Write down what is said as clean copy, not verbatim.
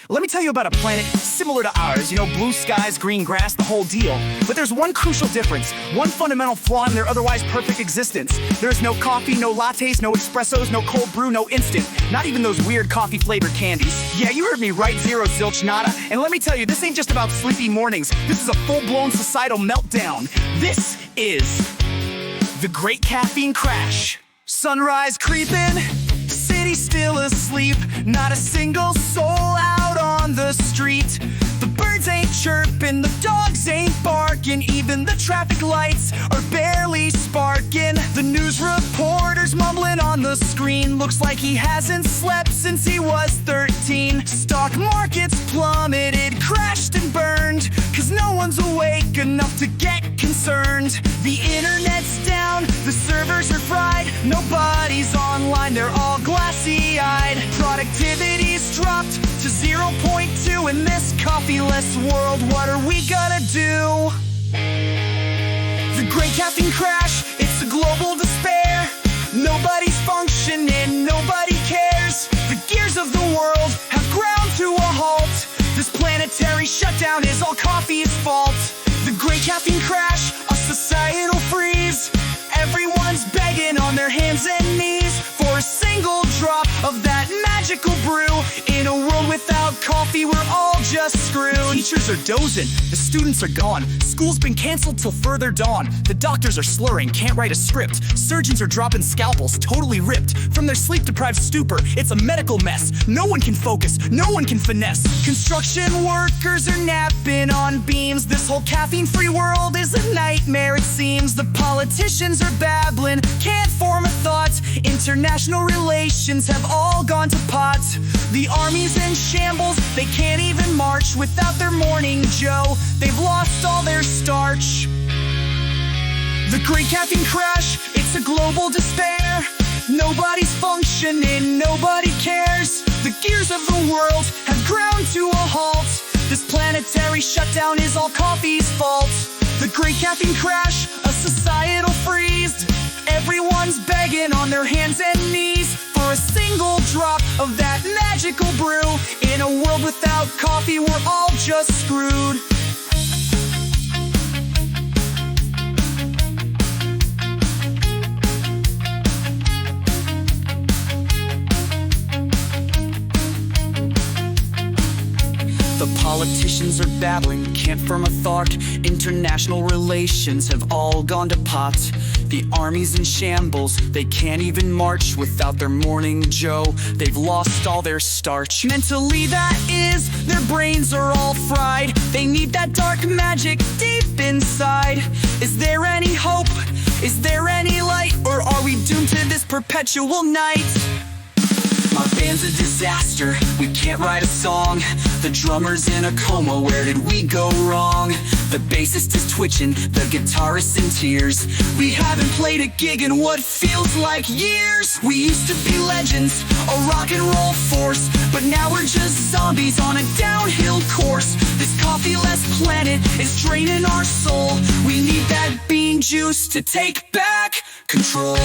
Let me tell you about a planet similar to ours, blue skies, green grass, the whole deal. But there's one crucial difference, one fundamental flaw in their otherwise perfect existence. There's no coffee, no lattes, no espressos, no cold brew, no instant, not even those weird coffee-flavored candies. Yeah, you heard me right, zero, zilch, nada. And let me tell you, this ain't just about sleepy mornings. This is a full-blown societal meltdown. This is the Great Caffeine Crash. Sunrise creeping, city still asleep, not a single soul out on the street. The birds ain't chirping, the dogs ain't barking, even the traffic lights are barely sparking. The news reporter's mumbling on the screen, looks like he hasn't slept since he was 13. Stock markets plummeted, crashed and burned, cause no one's awake enough to get concerned. The internet's down, the servers are fried, nobody's online, they're all glassy-eyed. Productivity's dropped to 0.2 in this coffee-less world. What are we gonna do? The Great Caffeine Crash, it's a global despair. Nobody's functioning, nobody cares. The gears of the world have ground to a halt. This planetary shutdown is all coffee's fault. The Great Caffeine Crash, a societal freeze. Everyone's begging on their hands and knees for a single drop of that magical brew. In a world without coffee, we're all just screwed. Teachers are dozing, the students are gone. School's been canceled till further dawn. The doctors are slurring, can't write a script. Surgeons are dropping scalpels, totally ripped from their sleep-deprived stupor. It's a medical mess. No one can focus, no one can finesse. Construction workers are napping on beams. This whole caffeine-free world is a nightmare, it seems. The politicians are babbling, can't form a thought. International relations have all gone to pot. The army's in shambles, they can't even march without their morning Joe. They've lost all their starch. The Great Caffeine Crash, it's a global despair. Nobody's functioning, nobody cares. The gears of the world have ground to a halt. This planetary shutdown is all coffee's fault. The Great Caffeine Crash, a societal freeze. Everyone's begging on their hands and knees for a single drop of that magical brew. In a world without coffee, we're all just screwed. The politicians are babbling, can't firm a thought. International relations have all gone to pot. The army's in shambles, they can't even march without their morning Joe. They've lost all their starch. Mentally, that is, their brains are all fried. They need that dark magic deep inside. Is there any hope? Is there any light? Or are we doomed to this perpetual night? My band's a disaster, we can't write a song. The drummer's in a coma, where did we go wrong? The bassist is twitching, the guitarist's in tears. We haven't played a gig in what feels like years. We used to be legends, a rock and roll force, but now we're just zombies on a downhill course. This coffee-less planet is draining our soul. We need that bean juice to take back control.